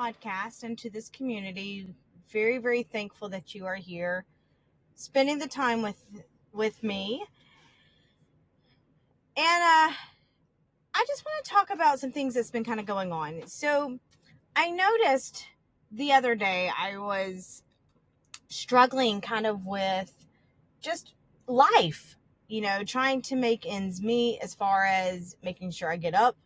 podcast and to this community. Very, very thankful that you are here, spending the time with me. And I just want to talk about some things that's been kind of going on. So I noticed the other day I was struggling kind of with just life, trying to make ends meet as far as making sure I get up.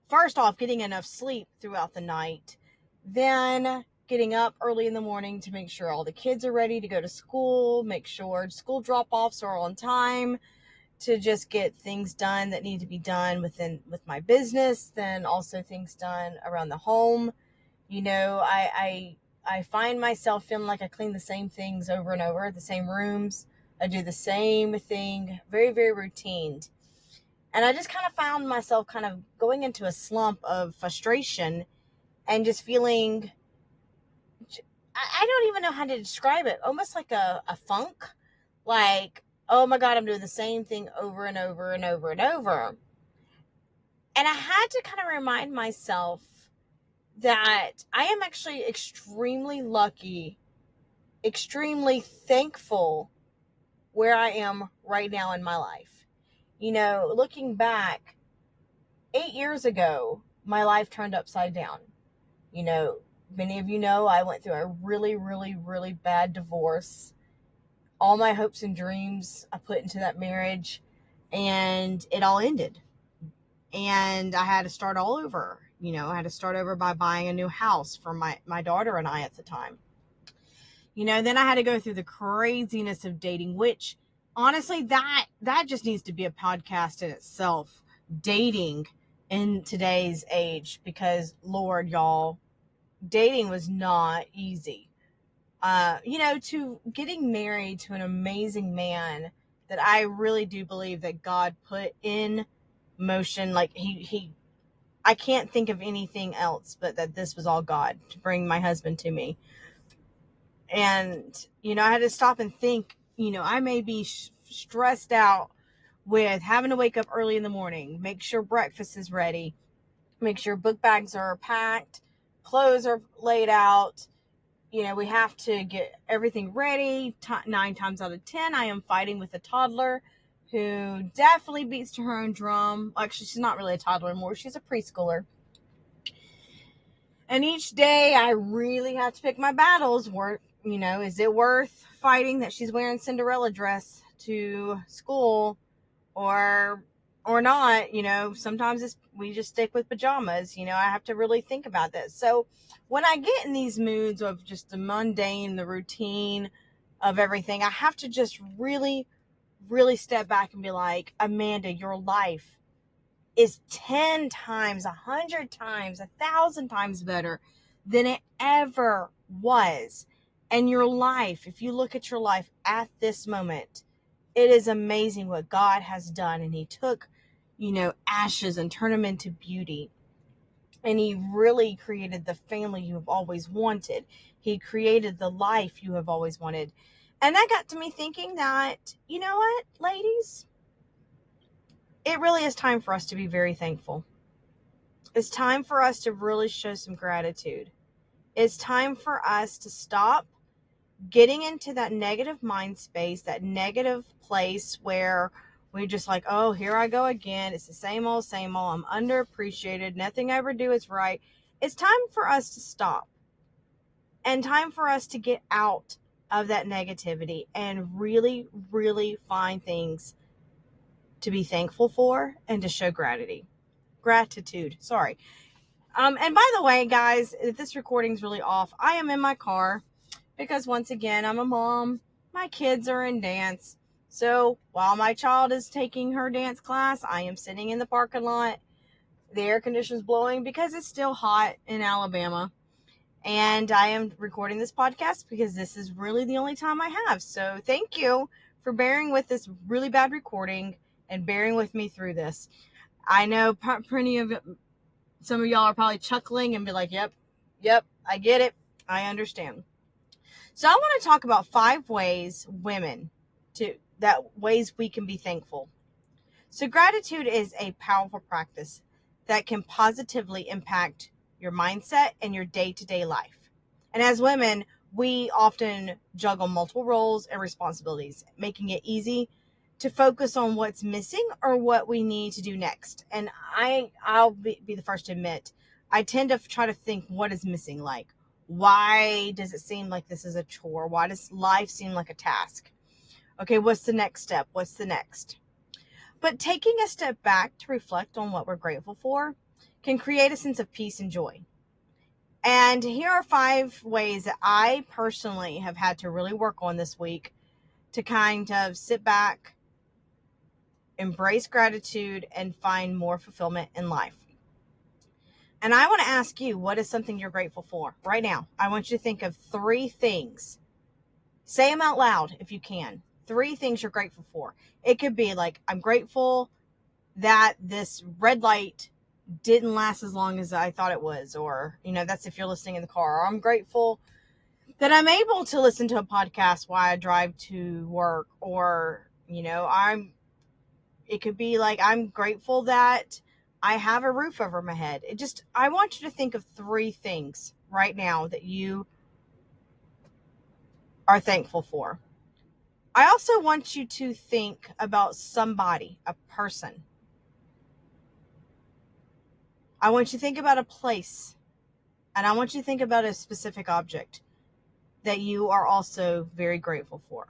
First off, getting enough sleep throughout the night, then getting up early in the morning to make sure all the kids are ready to go to school, make sure school drop-offs are on time, to just get things done that need to be done with my business, then also things done around the home. I find myself feeling like I clean the same things over and over, the same rooms. I do the same thing, very, very routine. And I just kind of found myself kind of going into a slump of frustration and just feeling, I don't even know how to describe it, almost like a funk. Like, oh my God, I'm doing the same thing over and over and over and over. And I had to kind of remind myself that I am actually extremely lucky, extremely thankful where I am right now in my life. Looking back, 8 years ago, my life turned upside down. Many of you know I went through a really, really, really bad divorce. All my hopes and dreams I put into that marriage, and it all ended. And I had to start all over. I had to start over by buying a new house for my daughter and I at the time. Then I had to go through the craziness of dating, which honestly, that just needs to be a podcast in itself. Dating in today's age, because Lord, y'all, dating was not easy. To getting married to an amazing man that I really do believe that God put in motion. Like I can't think of anything else but that this was all God to bring my husband to me. And, I had to stop and think, I may be stressed out with having to wake up early in the morning, make sure breakfast is ready, make sure book bags are packed, clothes are laid out. We have to get everything ready. 9 times out of 10, I am fighting with a toddler who definitely beats to her own drum. Actually, she's not really a toddler anymore. She's a preschooler. And each day I really have to pick my battles. Is it worth fighting that she's wearing Cinderella dress to school or not? Sometimes we just stick with pajamas. I have to really think about this. So when I get in these moods of just the mundane, the routine of everything, I have to just really, really step back and be like, Amanda, your life is 10 times, 100 times, 1,000 times better than it ever was. And your life, if you look at your life at this moment, it is amazing what God has done. And he took, ashes and turned them into beauty. And he really created the family you have always wanted. He created the life you have always wanted. And that got to me thinking that, you know what, ladies? It really is time for us to be very thankful. It's time for us to really show some gratitude. It's time for us to stop getting into that negative mind space, that negative place where we're just like, oh, here I go again. It's the same old, same old. I'm underappreciated. Nothing I ever do is right. It's time for us to stop and time for us to get out of that negativity and really, really find things to be thankful for and to show gratitude. Sorry. And by the way, guys, if this recording's really off, I am in my car because once again, I'm a mom. My kids are in dance. So while my child is taking her dance class, I am sitting in the parking lot. The air conditioner's blowing because it's still hot in Alabama. And I am recording this podcast because this is really the only time I have. So thank you for bearing with this really bad recording and bearing with me through this. I know plenty of some of y'all are probably chuckling and be like, yep, I get it. I understand. So I want to talk about 5 ways ways we can be thankful. So gratitude is a powerful practice that can positively impact your mindset, and your day-to-day life. And as women, we often juggle multiple roles and responsibilities, making it easy to focus on what's missing or what we need to do next. And I'll be the first to admit, I tend to try to think, what is missing? Like, why does it seem like this is a chore? Why does life seem like a task? Okay, what's the next step? What's the next? But taking a step back to reflect on what we're grateful for can create a sense of peace and joy. And here are 5 ways that I personally have had to really work on this week to kind of sit back, embrace gratitude, and find more fulfillment in life. And I want to ask you, what is something you're grateful for right now? I want you to think of 3 things. Say them out loud if you can. 3 things you're grateful for. It could be like, I'm grateful that this red light didn't last as long as I thought it was. Or, that's if you're listening in the car. Or I'm grateful that I'm able to listen to a podcast while I drive to work. Or, it could be like, I'm grateful that I have a roof over my head. I want you to think of 3 things right now that you are thankful for. I also want you to think about somebody, a person. I want you to think about a place, and I want you to think about a specific object that you are also very grateful for.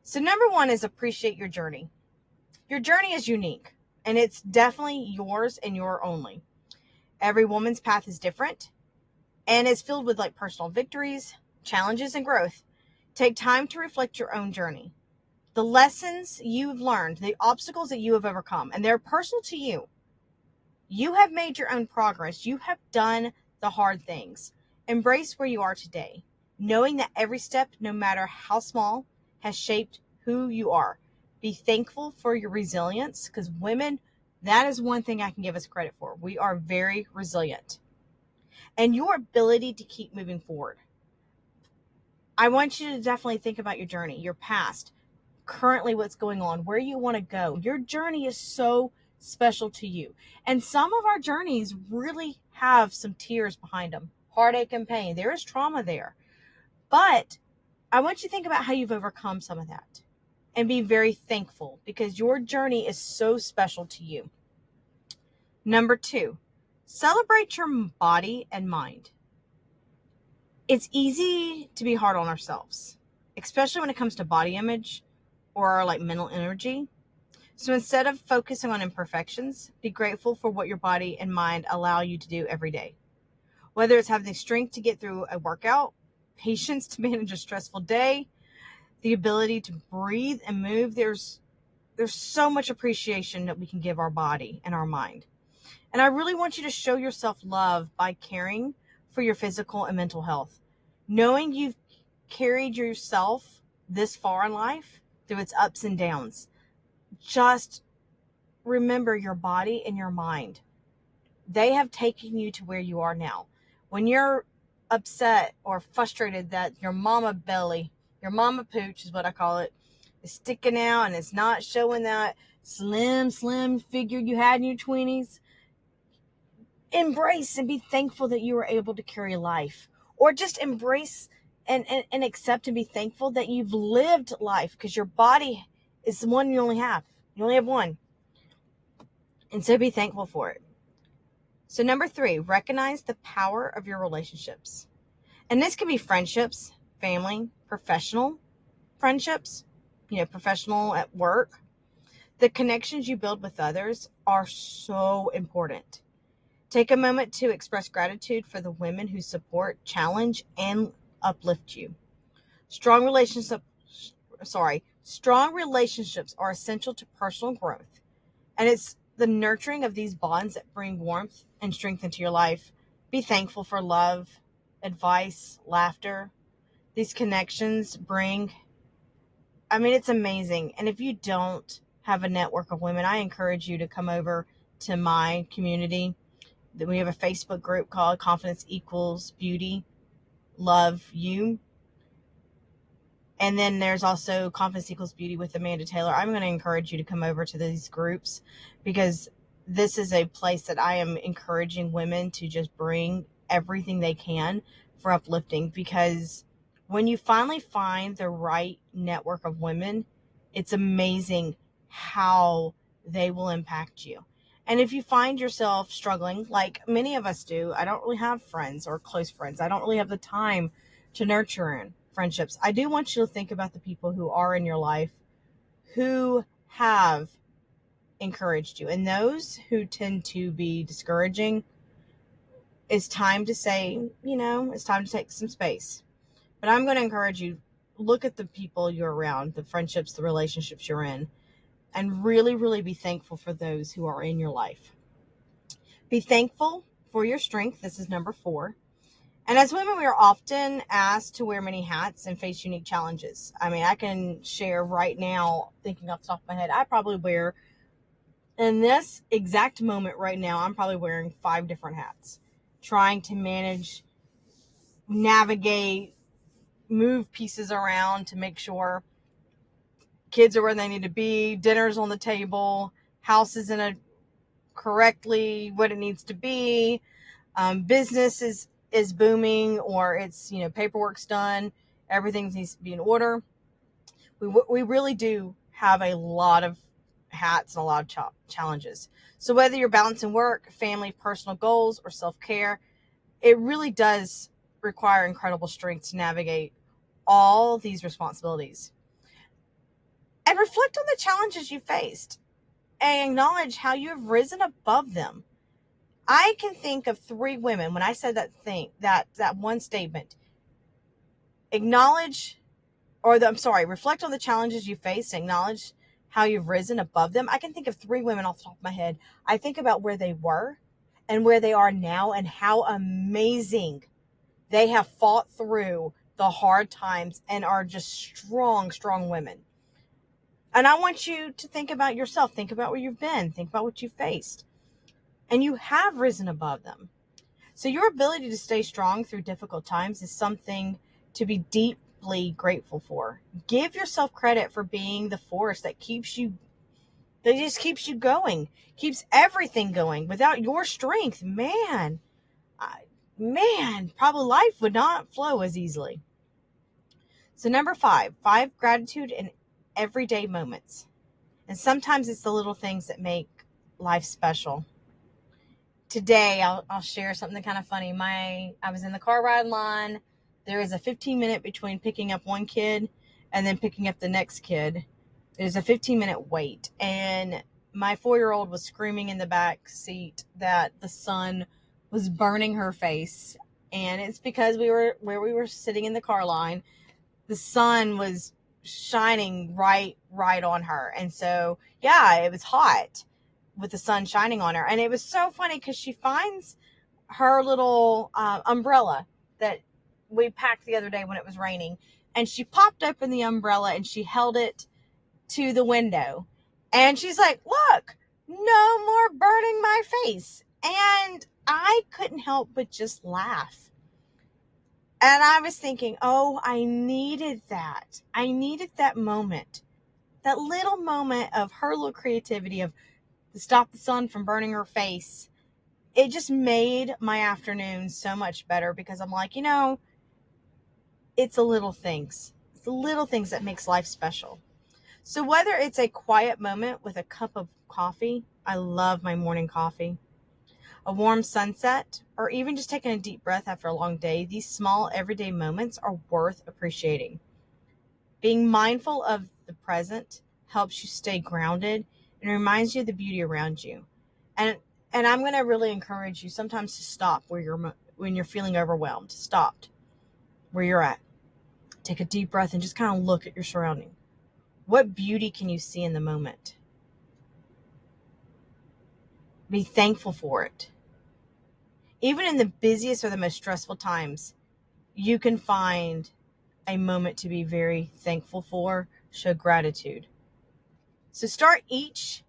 So number 1 is appreciate your journey. Your journey is unique, and it's definitely yours and your only. Every woman's path is different, and it's filled with personal victories, challenges, and growth. Take time to reflect your own journey. The lessons you've learned, the obstacles that you have overcome, and they're personal to you. You have made your own progress. You have done the hard things. Embrace where you are today, knowing that every step, no matter how small, has shaped who you are. Be thankful for your resilience, because women, that is one thing I can give us credit for. We are very resilient. And your ability to keep moving forward. I want you to definitely think about your journey, your past, currently what's going on, where you want to go. Your journey is so special to you. And some of our journeys really have some tears behind them, heartache and pain. There is trauma there. But I want you to think about how you've overcome some of that and be very thankful, because your journey is so special to you. Number 2, celebrate your body and mind. It's easy to be hard on ourselves, especially when it comes to body image or mental energy. So instead of focusing on imperfections, be grateful for what your body and mind allow you to do every day. Whether it's having the strength to get through a workout, patience to manage a stressful day, the ability to breathe and move, there's so much appreciation that we can give our body and our mind. And I really want you to show yourself love by caring for your physical and mental health. Knowing you've carried yourself this far in life through its ups and downs, just remember your body and your mind. They have taken you to where you are now. When you're upset or frustrated that your mama belly, your mama pooch is what I call it, is sticking out and it's not showing that slim figure you had in your 20s, embrace and be thankful that you were able to carry life. Or just embrace and accept and be thankful that you've lived life, because your body is the one you only have. You only have one. And so be thankful for it. So number 3, recognize the power of your relationships. And this can be friendships, family, professional friendships, professional at work. The connections you build with others are so important. Take a moment to express gratitude for the women who support, challenge, and uplift you. Strong relationships are essential to personal growth. And it's the nurturing of these bonds that bring warmth and strength into your life. Be thankful for love, advice, laughter. These connections it's amazing. And if you don't have a network of women, I encourage you to come over to my community. We have a Facebook group called Confidence Equals Beauty, Love You. And then there's also Confidence Equals Beauty with Amanda Taylor. I'm going to encourage you to come over to these groups, because this is a place that I am encouraging women to just bring everything they can for uplifting, because when you finally find the right network of women, it's amazing how they will impact you. And if you find yourself struggling, like many of us do, I don't really have friends or close friends. I don't really have the time to nurture in friendships. I do want you to think about the people who are in your life who have encouraged you. And those who tend to be discouraging, it's time to say, it's time to take some space. But I'm going to encourage you, look at the people you're around, the friendships, the relationships you're in, and really, really be thankful for those who are in your life. Be thankful for your strength. This is number 4. And as women, we are often asked to wear many hats and face unique challenges. I mean, I can share right now, thinking off the top of my head, I probably wear, in this exact moment right now, I'm probably wearing 5 different hats, trying to manage, navigate, move pieces around to make sure kids are where they need to be, dinner's on the table, house is in a correctly what it needs to be, business is booming, or it's, paperwork's done, everything needs to be in order. We really do have a lot of hats and a lot of challenges. So whether you're balancing work, family, personal goals, or self-care, it really does require incredible strength to navigate all these responsibilities. And reflect on the challenges you faced and acknowledge how you have risen above them. I can think of 3 women when I said that one statement. Reflect on the challenges you faced and acknowledge how you've risen above them. I can think of 3 women off the top of my head. I think about where they were and where they are now and how amazing they have fought through the hard times and are just strong, strong women. And I want you to think about yourself. Think about where you've been. Think about what you faced. And you have risen above them. So your ability to stay strong through difficult times is something to be deeply grateful for. Give yourself credit for being the force that just keeps you going, keeps everything going. Without your strength, probably life would not flow as easily. So number 5 gratitude in everyday moments. And sometimes it's the little things that make life special. Today, I'll share something kind of funny. I was in the car ride line. There is a 15-minute between picking up one kid and then picking up the next kid. There's a 15-minute wait. And my 4-year-old was screaming in the back seat that the sun was burning her face. And it's because where we were sitting in the car line, the sun was shining right on her. And so, yeah, it was hot with the sun shining on her. And it was so funny because she finds her little umbrella that we packed the other day when it was raining. And she popped open the umbrella and she held it to the window. And she's like, look, no more burning my face. And I couldn't help but just laugh. And I was thinking, oh, I needed that. I needed that moment. That little moment of her little creativity of to stop the sun from burning her face. It just made my afternoon so much better because I'm like, it's the little things. It's the little things that makes life special. So whether it's a quiet moment with a cup of coffee, I love my morning coffee, a warm sunset, or even just taking a deep breath after a long day, these small everyday moments are worth appreciating. Being mindful of the present helps you stay grounded and reminds you of the beauty around you. And I'm going to really encourage you sometimes to stop when you're feeling overwhelmed. Stop where you're at. Take a deep breath and just kind of look at your surrounding. What beauty can you see in the moment? Be thankful for it. Even in the busiest or the most stressful times, you can find a moment to be very thankful for. Show gratitude. So start each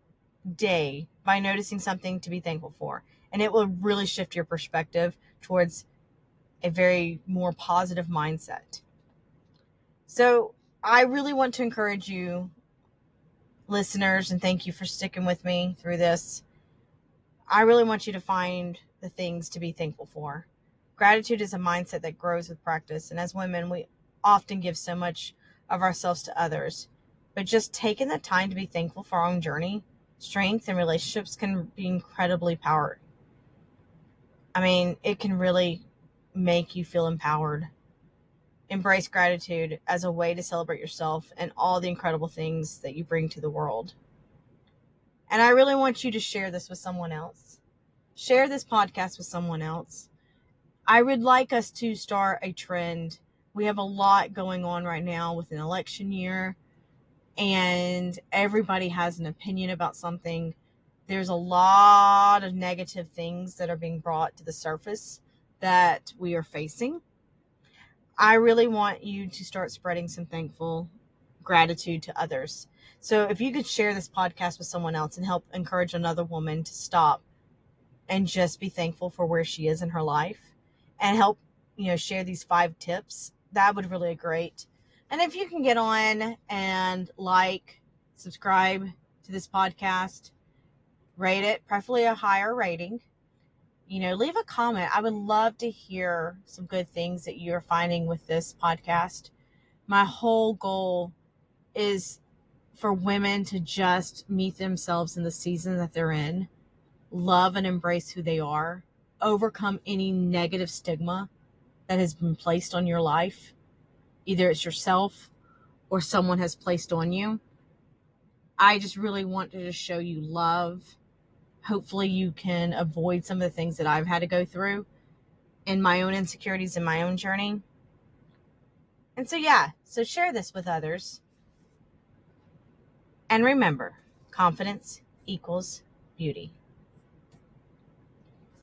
day by noticing something to be thankful for, and it will really shift your perspective towards a very more positive mindset. So I really want to encourage you, listeners, and thank you for sticking with me through this. I really want you to find the things to be thankful for. Gratitude is a mindset that grows with practice. And as women, we often give so much of ourselves to others. But just taking the time to be thankful for our own journey, strength, and relationships can be incredibly powered. I mean, it can really make you feel empowered. Embrace gratitude as a way to celebrate yourself and all the incredible things that you bring to the world. And I really want you to share this with someone else. Share this podcast with someone else. I would like us to start a trend. We have a lot going on right now with an election year, and everybody has an opinion about something. There's a lot of negative things that are being brought to the surface that we are facing. I really want you to start spreading some thankful gratitude to others. So if you could share this podcast with someone else and help encourage another woman to stop and just be thankful for where she is in her life and help, share these 5 tips, that would really be great. And if you can get on and subscribe to this podcast, rate it, preferably a higher rating. Leave a comment. I would love to hear some good things that you're finding with this podcast. My whole goal is for women to just meet themselves in the season that they're in, love and embrace who they are, overcome any negative stigma that has been placed on your life. Either it's yourself or someone has placed on you. I just really want to just show you love. Hopefully you can avoid some of the things that I've had to go through in my own insecurities in my own journey. And so share this with others. And remember, confidence equals beauty.